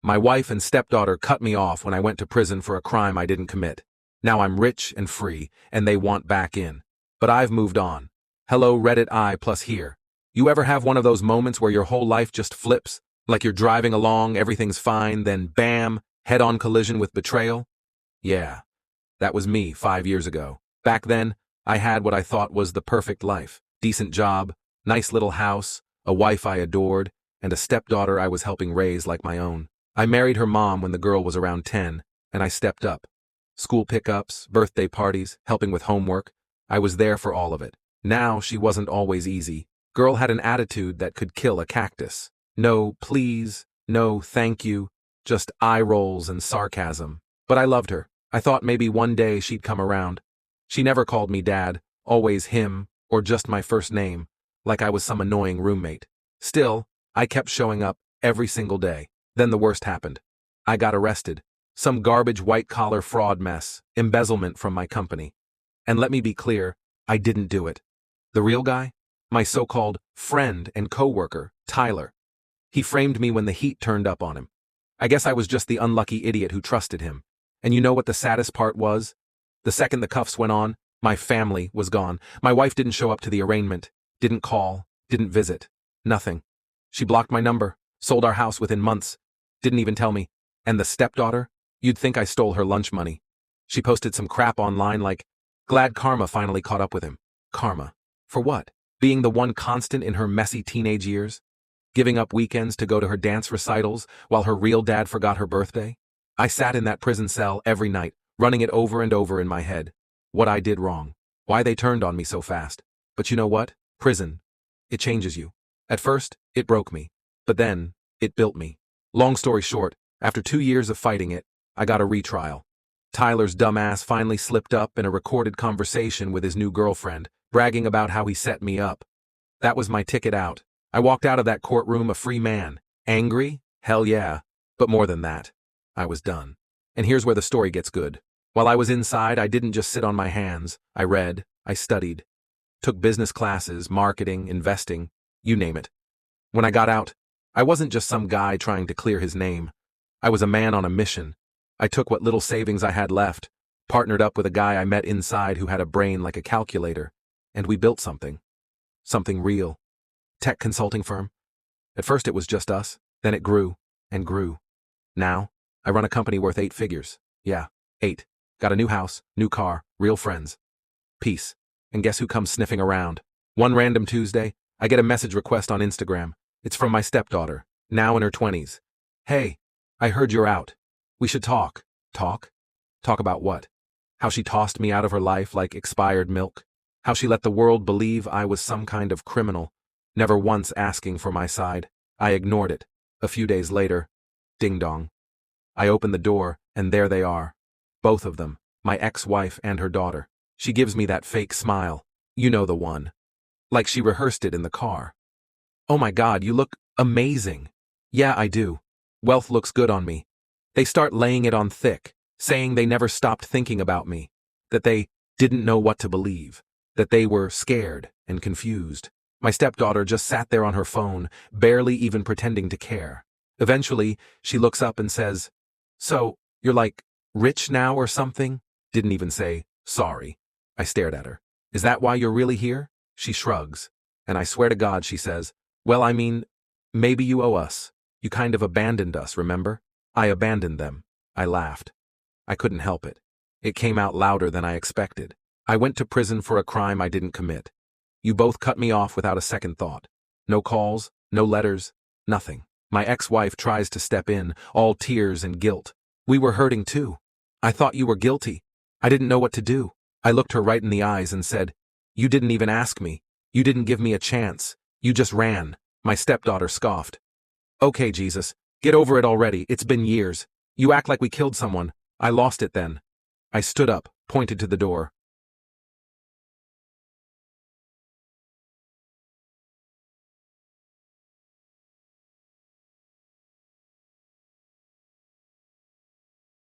My wife and stepdaughter cut me off when I went to prison for a crime I didn't commit. Now I'm rich and free, and they want back in. But I've moved on. Hello Reddit I plus here. You ever have one of those moments where your whole life just flips? Like you're driving along, everything's fine, then bam, head-on collision with betrayal? Yeah, that was me 5 years ago. Back then, I had what I thought was the perfect life. Decent job, nice little house, a wife I adored, and a stepdaughter I was helping raise like my own. I married her mom when the girl was around 10, and I stepped up. School pickups, birthday parties, helping with homework. I was there for all of it. Now, she wasn't always easy. Girl had an attitude that could kill a cactus. No, please, no, thank you, just eye rolls and sarcasm. But I loved her. I thought maybe one day she'd come around. She never called me dad, always him, or just my first name, like I was some annoying roommate. Still, I kept showing up every single day. Then the worst happened. I got arrested. Some garbage white-collar fraud mess, embezzlement from my company. And let me be clear, I didn't do it. The real guy? My so-called friend and co-worker, Tyler. He framed me when the heat turned up on him. I guess I was just the unlucky idiot who trusted him. And you know what the saddest part was? The second the cuffs went on, my family was gone. My wife didn't show up to the arraignment, didn't call, didn't visit. Nothing. She blocked my number, sold our house within months, didn't even tell me. And the stepdaughter? You'd think I stole her lunch money. She posted some crap online like, glad karma finally caught up with him. Karma. For what? Being the one constant in her messy teenage years? Giving up weekends to go to her dance recitals while her real dad forgot her birthday? I sat in that prison cell every night, running it over and over in my head. What I did wrong. Why they turned on me so fast. But you know what? Prison. It changes you. At first, it broke me. But then, it built me. Long story short, after 2 years of fighting it, I got a retrial. Tyler's dumbass finally slipped up in a recorded conversation with his new girlfriend, bragging about how he set me up. That was my ticket out. I walked out of that courtroom a free man. Angry? Hell yeah. But more than that. I was done. And here's where the story gets good. While I was inside, I didn't just sit on my hands. I read, I studied. Took business classes, marketing, investing, you name it. When I got out, I wasn't just some guy trying to clear his name. I was a man on a mission. I took what little savings I had left, partnered up with a guy I met inside who had a brain like a calculator, and we built something. Something real. Tech consulting firm. At first it was just us, then it grew and grew. Now, I run a company worth 8 figures. Yeah, 8. Got a new house, new car, real friends. Peace. And guess who comes sniffing around? One random Tuesday, I get a message request on Instagram. It's from my stepdaughter, now in her 20s. Hey, I heard you're out. We should talk. Talk? Talk about what? How she tossed me out of her life like expired milk. How she let the world believe I was some kind of criminal, never once asking for my side. I ignored it. A few days later, ding dong. I open the door, and there they are. Both of them, my ex-wife and her daughter. She gives me that fake smile. You know the one. Like she rehearsed it in the car. Oh my God, you look amazing. Yeah, I do. Wealth looks good on me. They start laying it on thick, saying they never stopped thinking about me, that they didn't know what to believe, that they were scared and confused. My stepdaughter just sat there on her phone, barely even pretending to care. Eventually, she looks up and says, "So, you're like, rich now or something?" Didn't even say, "Sorry." I stared at her. "Is that why you're really here?" She shrugs. And I swear to God, she says, "Well, I mean, maybe you owe us. You kind of abandoned us, remember?" I abandoned them. I laughed. I couldn't help it. It came out louder than I expected. I went to prison for a crime I didn't commit. You both cut me off without a second thought. No calls, no letters, nothing. My ex-wife tries to step in, all tears and guilt. We were hurting too. I thought you were guilty. I didn't know what to do. I looked her right in the eyes and said, "You didn't even ask me. You didn't give me a chance. You just ran." My stepdaughter scoffed. "Okay, Jesus. Get over it already, it's been years. You act like we killed someone. I lost it then." I stood up, pointed to the door.